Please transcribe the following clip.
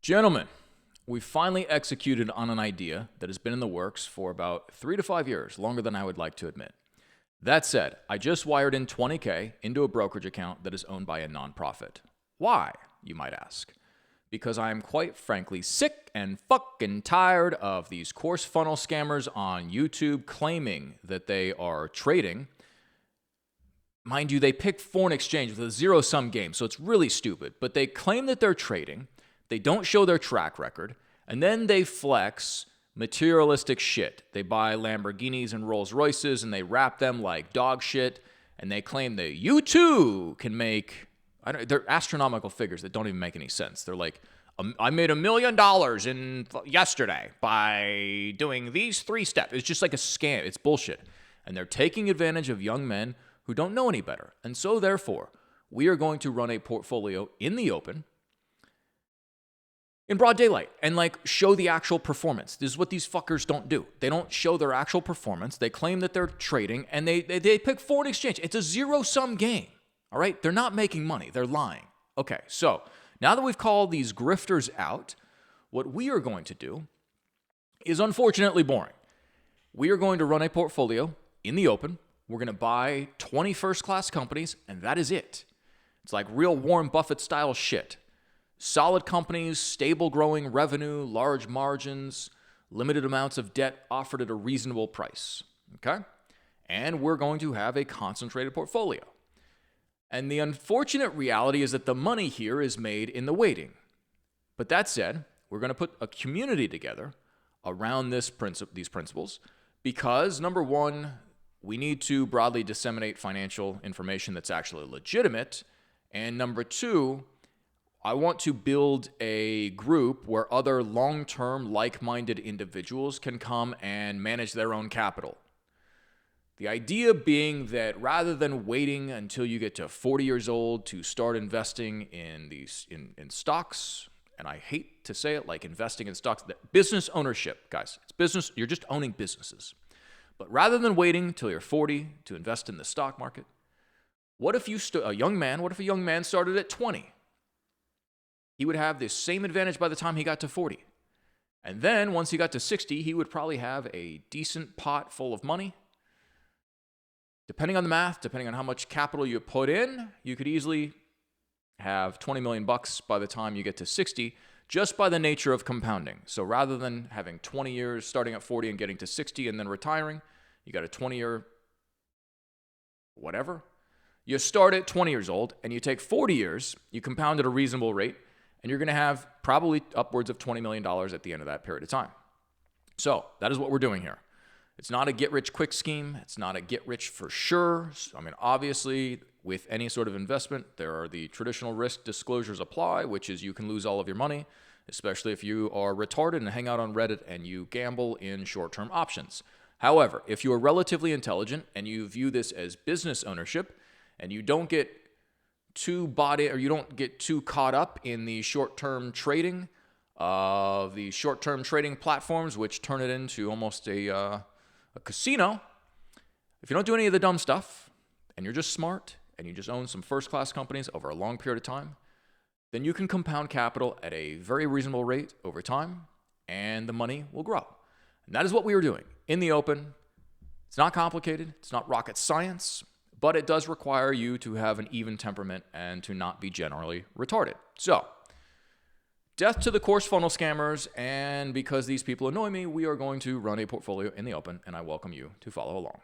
Gentlemen, we finally executed on an idea that has been in the works for about 3 to 5 years, longer than I would like to admit. That said, I just wired in $20K into a brokerage account that is owned by a nonprofit. Why, you might ask? Because I am quite frankly sick and fucking tired of these course funnel scammers on YouTube claiming that they are trading. Mind you, they pick foreign exchange with a zero-sum game, so it's really stupid. But they claim that they're trading, they don't show their track record, and then they flex materialistic shit. They buy Lamborghinis and Rolls Royces, and they wrap them like dog shit, and they claim that you too can make... they're astronomical figures that don't even make any sense. They're like, I made $1 million yesterday by doing these 3 steps. It's just like a scam. It's bullshit. And they're taking advantage of young men who don't know any better. And so therefore, we are going to run a portfolio in the open, in broad daylight, and show the actual performance. This is what these fuckers don't do. They don't show their actual performance. They claim that they're trading, and they pick foreign exchange. It's a zero-sum game. All right? They're not making money. They're lying. Okay, so now that we've called these grifters out, what we are going to do is unfortunately boring. We are going to run a portfolio in the open. We're going to buy 20 first-class companies, and that is it. It's like real Warren Buffett-style shit. Solid companies, stable growing revenue, large margins, limited amounts of debt offered at a reasonable price. Okay? And we're going to have a concentrated portfolio. And the unfortunate reality is that the money here is made in the waiting. But that said, we're going to put a community together around these principles because, number one, we need to broadly disseminate financial information that's actually legitimate. And number two, I want to build a group where other long-term, like-minded individuals can come and manage their own capital. The idea being that rather than waiting until you get to 40 years old to start investing in stocks, and I hate to say it, like investing in stocks, business ownership, guys, it's business. You're just owning businesses. But rather than waiting until you're 40 to invest in the stock market, what if a young man started at 20? He would have the same advantage by the time he got to 40. And then once he got to 60, he would probably have a decent pot full of money. Depending on the math, depending on how much capital you put in, you could easily have $20 million by the time you get to 60, just by the nature of compounding. So rather than having 20 years starting at 40 and getting to 60 and then retiring, you got a 20-year whatever. You start at 20 years old and you take 40 years, you compound at a reasonable rate, and you're going to have probably upwards of $20 million at the end of that period of time. So that is what we're doing here. It's not a get-rich-quick scheme. It's not a get-rich for sure. I mean, obviously, with any sort of investment, there are the traditional risk disclosures apply, which is you can lose all of your money, especially if you are retarded and hang out on Reddit and you gamble in short-term options. However, if you are relatively intelligent and you view this as business ownership and you don't get too bought in or you don't get too caught up in the short-term trading of the short-term trading platforms, which turn it into almost a casino. If you don't do any of the dumb stuff and you're just smart and you just own some first-class companies over a long period of time, then you can compound capital at a very reasonable rate over time and the money will grow. And that is what we are doing in the open. It's not complicated. It's not rocket science. But it does require you to have an even temperament and to not be generally retarded. So, death to the course funnel scammers, and because these people annoy me, we are going to run a portfolio in the open, and I welcome you to follow along.